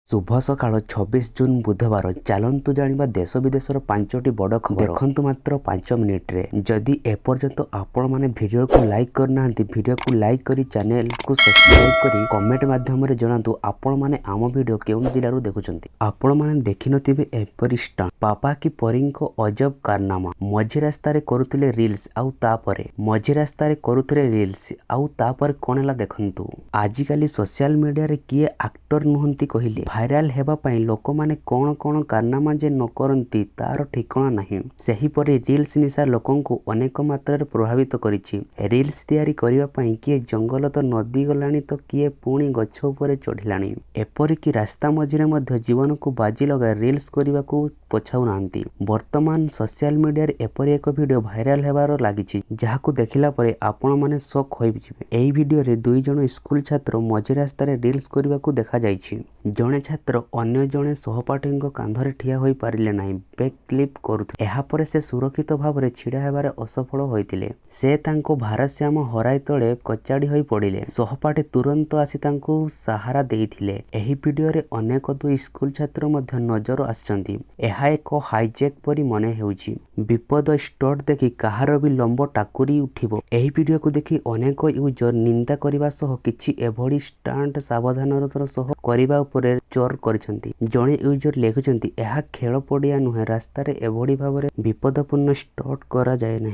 शुभ सकाळ 26 जून बुधवार चलतु जानिबा देश विदेशर 5टी बड़ खबर देखंतु मात्र 5 मिनिट रे। जदि एपर्यंत आपण माने वीडियो को लाइक करना वीडियो को लाइक करी चैनल को सब्सक्राइब करी कमेंट माध्यम रे जणातु आपण माने आम वीडियो केउ जिल्ला रो देखुचंती। आपण माने देखिनथिबे एपरी स्टंट पापा की परी को अजब कारनामा मझी रास्ता रे करुतिले रील्स आउ तापरे मझी रास्ता रे करुतिले रील्स आउ तापर कोनला देखंतु। आजिकाली सोशल मीडिया रे किए एक्टर नुहंती कहिले भाइराल हेबा पई लोक माने कोन कोन कारनामा जे न करंती तार ठिकाना नाही। सही परी रील्स निशा लोकन को अनेक मात्रा रे प्रभावित करिछि। रील्स तयारी करिवा पई किए जंगल तो नदी गलानी तो किए पुणी गछ ऊपर चढ़िलानी। एपरि कि रास्ता मझिरे मध्य जीवन को बाजी लगा रील्स करिवा को पछाउ नांती। वर्तमान सोशल मीडिया रे एपरि एक वीडियो भाइराल हेबार लागिछि जाहाकू देखिला परे आपण माने शॉक होई जिवे। एही वीडियो रे दुई जण स्कूल छात्र मझी रास्ता रे रील्स करिवा को देखा जाइछि। जणे छात्र अन्य जणे सहपाठी कांधरे ठिया होई पारिले नाही बैक क्लिप करुथे। एहा परे से सुरक्षित भाव रे छिडा हेबारे असफल होइतिले। से तांको भारसाम्य हराई तळे कचाडी होई पडिले। सहपाठी तुरंत आसी तांको सहारा देइथिले। एही वीडियो रे अनेक दुई स्कूल छात्र मध्य नजर आछंती। एहा एक हाईजैक परी मने हेउछि। विपद स्टॉट देखि कहार भी लंब टाकुरी उठिबो। एही वीडियो को देखि अनेक यूजर निंदा करिबा सह किछि एभडी स्टंट सावधानतार सह करिबा उपरे चोर करिसंती। जणे यूजर लेखुचंती एहा खेल पडिया नुहे रास्ता रे एभडी भाबरे विपदपूर्ण स्टॉट करा जाय नै।